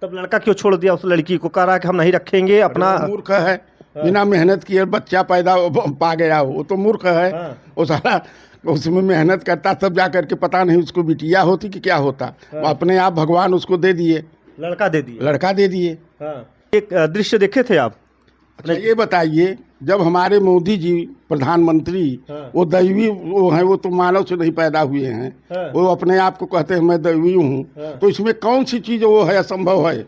तब लड़का क्यों छोड़ दिया उस लड़की को, कह रहा है कि हम नहीं रखेंगे अपना। वो मूर्ख है, बिना मेहनत किए बच्चा पैदा पा गया, वो तो मूर्ख है। वो सारा उसमें मेहनत करता तब जा करके पता नहीं उसको बिटिया होती कि क्या होता। वो अपने आप भगवान उसको दे दिए, लड़का दे दिया। लड़का दे दिए। एक दृश्य देखे थे आप? अच्छा ये बताइए, जब हमारे मोदी जी प्रधानमंत्री, वो दैवी वो हैं, वो तो मानव से नहीं पैदा हुए हैं, वो अपने आप को कहते हैं मैं दैवी हूँ, तो इसमें कौन सी चीज वो है असंभव है?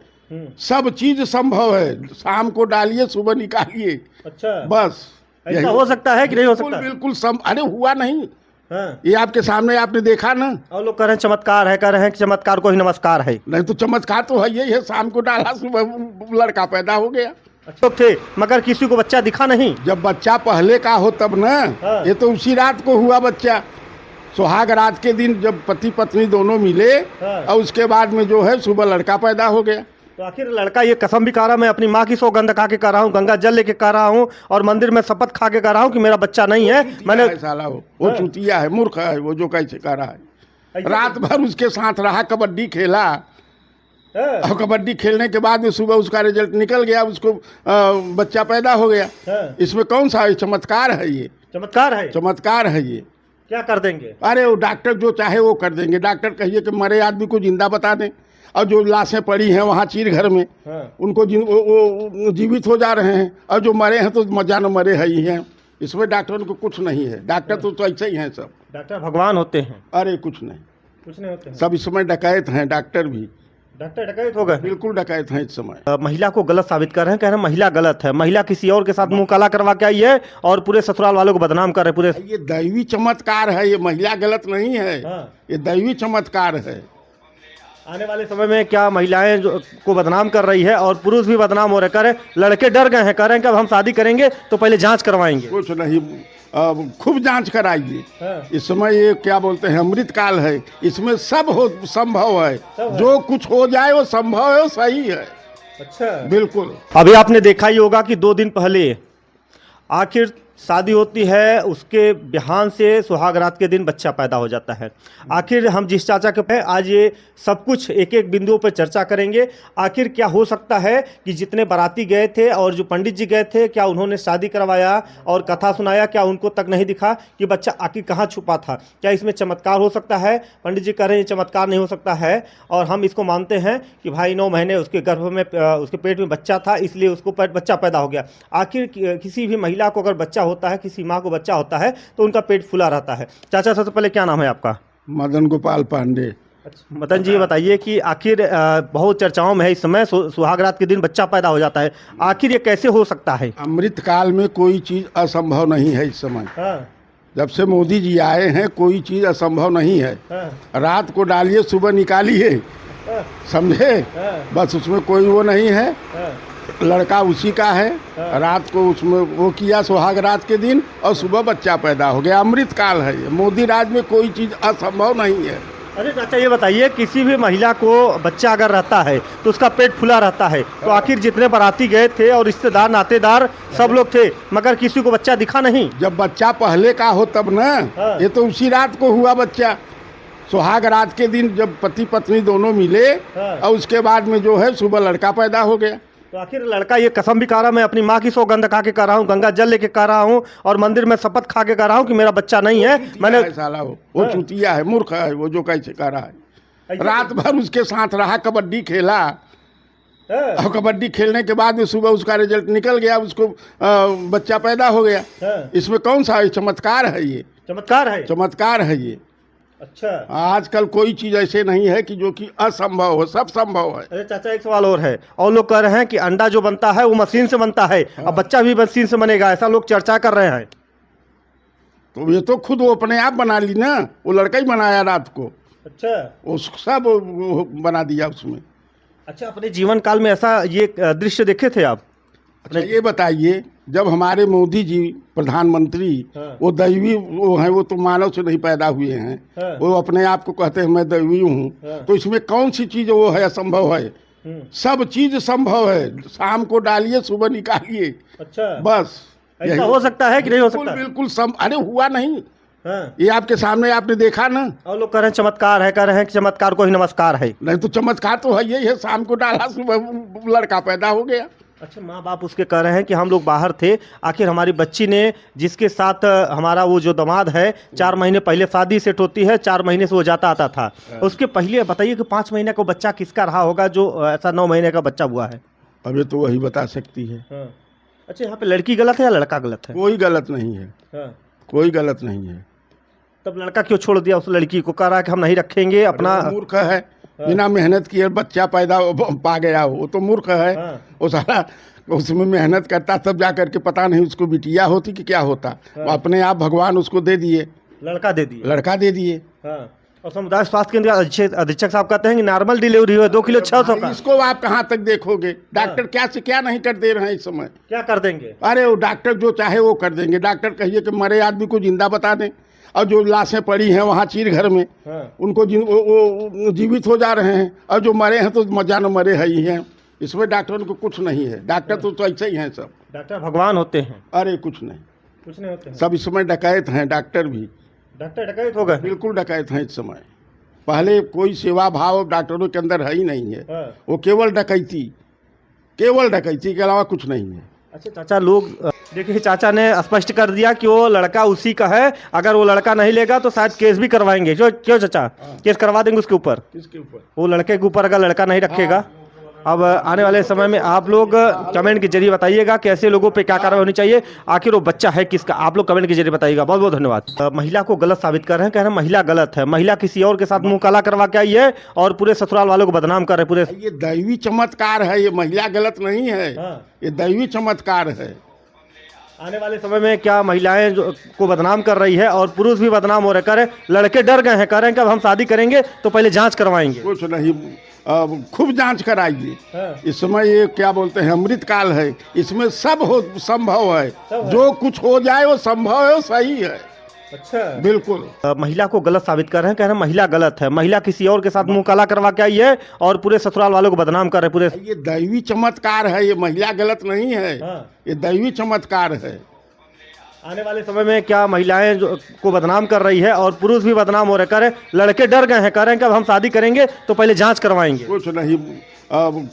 सब चीज संभव है, शाम को डालिए सुबह निकालिए। अच्छा, बस ऐसा हो सकता है कि नहीं हो सकता? बिल्कुल अरे हुआ नहीं। ये आपके सामने आपने देखा ना। और लोग कह रहे हैं चमत्कार है, कह रहे हैं कि चमत्कार को ही नमस्कार है। नहीं तो चमत्कार तो है यही है, शाम को डाला सुबह लड़का पैदा हो गया। अच्छा थे, मगर किसी को बच्चा दिखा नहीं। जब बच्चा पहले का हो तब ना, ये तो उसी रात को हुआ बच्चा, सुहाग रात के दिन जब पति पत्नी दोनों मिले, और उसके बाद में जो है सुबह लड़का पैदा हो गया। तो आखिर लड़का ये कसम भी खा रहा, मैं अपनी माँ की सौगंध खा के कर रहा हूँ, गंगा जल लेके कर रहा हूँ, और मंदिर में शपथ खा के कर रहा हूँ कि मेरा बच्चा नहीं है। मैंने साला वो चूतिया है, मूर्ख है वो, जो कैसे कर रहा है। रात भर उसके साथ रहा, कबड्डी खेला, और कबड्डी खेलने के बाद में सुबह उसका रिजल्ट निकल गया, उसको बच्चा पैदा हो गया। इसमें कौन सा चमत्कार है? ये चमत्कार है, चमत्कार है ये। क्या कर देंगे? अरे वो डॉक्टर जो चाहे वो कर देंगे। डॉक्टर कहिए कि मरे आदमी को जिंदा बता दें, और जो लाशें पड़ी हैं वहाँ चीर घर में, उनको वो जीवित हो जा रहे हैं, और जो मरे हैं तो मजा न मरे है ही हैं। इसमें डॉक्टरों को कुछ नहीं है, डॉक्टर तो ऐसे ही हैं सब। डॉक्टर भगवान होते हैं? अरे कुछ नहीं, कुछ नहीं होते हैं। सब इस समय डकैत हैं, डॉक्टर भी। डॉक्टर डकैत हो गए? बिल्कुल डकैत हैं इस समय। महिला को गलत साबित कर रहे हैं, कह रहे हैं महिला गलत है, महिला किसी और के साथ मुंह काला करवा के आई है, और पूरे ससुराल वालों को बदनाम कर रहे हैं पूरे। ये दैवी चमत्कार है, ये महिला गलत नहीं है। ये दैवी चमत्कार है। आने वाले समय में क्या महिलाएं को बदनाम कर रही है, और पुरुष भी बदनाम हो रहे, कह रहे लड़के डर गए हैं, कह रहे हैं कि अब हम शादी करेंगे तो पहले जांच करवाएंगे। कुछ नहीं, खूब जांच कराइए। इस समय ये क्या बोलते हैं, अमृत काल है, इसमें सब हो संभव है, जो कुछ हो जाए वो संभव है, वो सही है। अच्छा, बिल्कुल। अभी आपने देखा ही होगा कि 2 दिन पहले आखिर शादी होती है, उसके बिहान से सुहाग रात के दिन बच्चा पैदा हो जाता है। आखिर हम जिस चाचा के पे आज ये सब कुछ एक एक बिंदुओं पर चर्चा करेंगे। आखिर क्या हो सकता है कि जितने बाराती गए थे और जो पंडित जी गए थे, क्या उन्होंने शादी करवाया और कथा सुनाया, क्या उनको तक नहीं दिखा कि बच्चा आखिर कहाँ छुपा था? क्या इसमें चमत्कार हो सकता है? पंडित जी कह रहे हैं चमत्कार नहीं हो सकता है, और हम इसको मानते हैं कि भाई 9 महीने उसके गर्भ में, उसके पेट में बच्चा था, इसलिए उसको बच्चा पैदा हो गया। आखिर किसी भी महिला को अगर बच्चा होता है, किसी माँ को बच्चा होता है, तो उनका पेट फुला रहता है। चाचा सबसे पहले क्या नाम है आपका? मदन गोपाल पांडे। अच्छा, मदन जी बताइए कि आखिर बहुत चर्चाओं में है इस समय, सुहाग रात के दिन बच्चा पैदा हो जाता है, आखिर ये कैसे हो सकता है? अमृत काल में कोई चीज असंभव नहीं है इस समय। जब से मोदी जी आए हैं कोई चीज असंभव नहीं है। रात को डालिए सुबह निकालिए, समझे? बस उसमें कोई वो नहीं है, लड़का उसी का है। रात को उसमें वो किया सुहाग रात के दिन, और सुबह बच्चा पैदा हो गया। अमृत काल है, मोदी राज में कोई चीज असंभव नहीं है। अरे चाचा ये बताइए, किसी भी महिला को बच्चा अगर रहता है तो उसका पेट फुला रहता है, तो आखिर जितने बाराती गए थे और रिश्तेदार नातेदार सब लोग थे, मगर किसी को बच्चा दिखा नहीं। जब बच्चा पहले का हो तब ना, ये तो उसी रात को हुआ बच्चा, सुहाग रात के दिन जब पति पत्नी दोनों मिले, और उसके बाद में जो है सुबह लड़का पैदा हो गया। तो आखिर लड़का ये कसम भी खा रहा, मैं अपनी माँ की सौगंध खा के कर रहा हूँ, गंगा जल लेके कर रहा हूँ, और मंदिर में शपथ खा के कर रहा हूँ कि मेरा बच्चा नहीं है। मैंने साला वो चूतिया है, मूर्ख है वो, जो कैसे कर रहा है। रात भर उसके साथ रहा, कबड्डी खेला, और कबड्डी खेलने के बाद में सुबह उसका रिजल्ट निकल गया, उसको बच्चा पैदा हो गया। इसमें कौन सा चमत्कार है? ये चमत्कार है, चमत्कार है ये। अच्छा, आजकल कोई चीज ऐसे नहीं है कि जो कि असंभव हो, सब संभव है। अरे चाचा एक सवाल और है, और लोग कह रहे हैं कि अंडा जो बनता है वो मशीन से बनता है, अब बच्चा भी मशीन से बनेगा, ऐसा लोग चर्चा कर रहे हैं। तो ये तो खुद वो अपने आप बना ली ना, वो लड़का ही बनाया रात को। अच्छा, वो सब बना दिया उसमें। अच्छा, अपने जीवन काल में ऐसा ये दृश्य देखे थे आप? अच्छा ये बताइए, जब हमारे मोदी जी प्रधानमंत्री, वो दैवी वो हैं, वो तो मानव से नहीं पैदा हुए हैं, वो अपने आप को कहते हैं मैं दैवी हूँ, तो इसमें कौन सी चीज वो है असंभव है? सब चीज संभव है, शाम को डालिए सुबह निकालिए। अच्छा, बस ऐसा हो सकता है कि नहीं हो सकता? बिल्कुल अरे हुआ नहीं। ये आपके सामने आपने देखा ना। और लोग कह रहे हैं चमत्कार है, कह रहे हैं कि चमत्कार को ही नमस्कार है। नहीं तो चमत्कार तो है यही है, शाम को डाला सुबह लड़का पैदा हो गया। अच्छा, माँ बाप उसके कह रहे हैं कि हम लोग बाहर थे, आखिर हमारी बच्ची ने जिसके साथ हमारा वो जो दामाद है 4 महीने पहले शादी सेट होती है, 4 महीने से वो जाता आता था, उसके पहले बताइए कि 5 महीने का बच्चा किसका रहा होगा जो ऐसा 9 महीने का बच्चा हुआ है। अबे तो वही बता सकती है। अच्छा, यहाँ पे लड़की गलत है या लड़का गलत है? कोई गलत नहीं है, कोई गलत नहीं है। तब लड़का क्यों छोड़ दिया उस लड़की को? कह रहा है कि हम नहीं रखेंगे अपना। मूर्ख है, बिना मेहनत किए बच्चा पैदा पा गया, वो तो मूर्ख है। वो सारा उसमें मेहनत करता तब जा करके पता नहीं उसको बिटिया होती कि क्या होता। वो अपने आप भगवान उसको दे दिए, लड़का दे दिए, लड़का दे दिए। और समुदाय स्वास्थ्य केंद्र अधीक्षक साहब कहते हैं कि नॉर्मल डिलीवरी हुई है 2 किलो 600 का। इसको आप कहाँ तक देखोगे? डॉक्टर क्या से क्या नहीं कर दे रहे हैं इस समय। क्या कर देंगे? अरे वो डॉक्टर जो चाहे वो कर देंगे। डॉक्टर कहिए कि मरे आदमी को जिंदा बता दें, और जो लाशें पड़ी हैं वहाँ चीर घर में उनको वो जीवित हो जा रहे हैं, और जो मरे हैं तो मजा न मरे है ही हैं। इसमें डॉक्टरों को कुछ नहीं है। डॉक्टर तो ऐसे ही हैं सब। डॉक्टर भगवान होते हैं? अरे कुछ नहीं, कुछ नहीं होते हैं। सब इस समय डकैत हैं। डॉक्टर भी, डॉक्टर डकैत हो गए? बिल्कुल डकैत हैं इस समय। पहले कोई सेवा भाव डॉक्टरों के अंदर है ही नहीं है। वो केवल डकैती के अलावा कुछ नहीं है। अच्छा चाचा, लोग देखिए, चाचा ने स्पष्ट कर दिया कि वो लड़का उसी का है, अगर वो लड़का नहीं लेगा तो शायद केस भी करवाएंगे। क्यों चाचा? केस करवा देंगे उसके ऊपर? किसके ऊपर? वो लड़के के ऊपर, अगर लड़का नहीं रखेगा। अब आने वाले समय में आप लोग कमेंट के जरिए बताइएगा कि ऐसे लोगों पे क्या कार्रवाई होनी चाहिए, आखिर वो बच्चा है किसका। आप लोग कमेंट के जरिए बताइएगा। बहुत बहुत धन्यवाद। महिला को गलत साबित कर रहे हैं, कह रहे हैं महिला गलत है, महिला किसी और के साथ मुंह काला करवा के आई है और पूरे ससुराल वालों को बदनाम कर रहे पूरे। ये दैवी चमत्कार है, ये महिला गलत नहीं है। ये दैवी चमत्कार है। आने वाले समय में क्या महिलाएं को बदनाम कर रही है और पुरुष भी बदनाम हो रहे, कह रहे लड़के डर गए हैं, कह रहे हैं कि अब हम शादी करेंगे तो पहले जांच करवाएंगे। कुछ नहीं, खूब जांच कराइए। इस समय ये क्या बोलते हैं, अमृत काल है। इसमें सब संभव है। जो कुछ हो जाए वो संभव है, वो सही है। अच्छा, बिल्कुल। महिला को गलत साबित कर रहे हैं, कह रहे हैं महिला गलत है, महिला किसी और के साथ मुंह काला करवा के आई है और पूरे ससुराल वालों को बदनाम कर रहे पूरे। ये दैवी चमत्कार है, ये महिला गलत नहीं है। ये दैवी चमत्कार है। आने वाले समय में क्या महिलाएं को बदनाम कर रही है और पुरुष भी बदनाम हो रहे, कह रहे लड़के डर गए हैं, कह रहे हैं कि अब हम शादी करेंगे तो पहले जांच करवाएंगे। कुछ नहीं,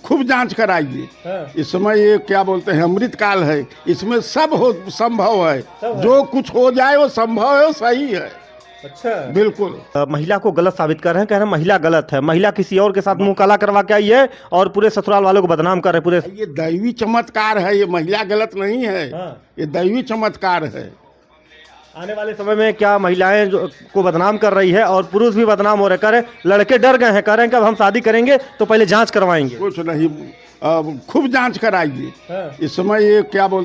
खूब जांच कराइए। इस समय ये क्या बोलते हैं, अमृत काल है। इसमें सब संभव है। जो कुछ हो जाए वो संभव है, वो सही है। अच्छा, बिल्कुल। महिला को गलत साबित कर रहे हैं, कह रहे हैं महिला गलत है, महिला किसी और के साथ मुंह काला करवा के आई है और पूरे ससुराल वालों को बदनाम कर रहे पूरे। ये दैवी चमत्कार है, ये महिला गलत नहीं है। ये दैवी चमत्कार है। आने वाले समय में क्या महिलाएं को बदनाम कर रही है और पुरुष भी बदनाम हो रहे, कह रहे लड़के डर गए हैं, कह रहे हैं कि अब हम शादी करेंगे तो पहले जांच करवाएंगे। कुछ नहीं, खूब जांच कराइए। इस समय ये क्या बोलते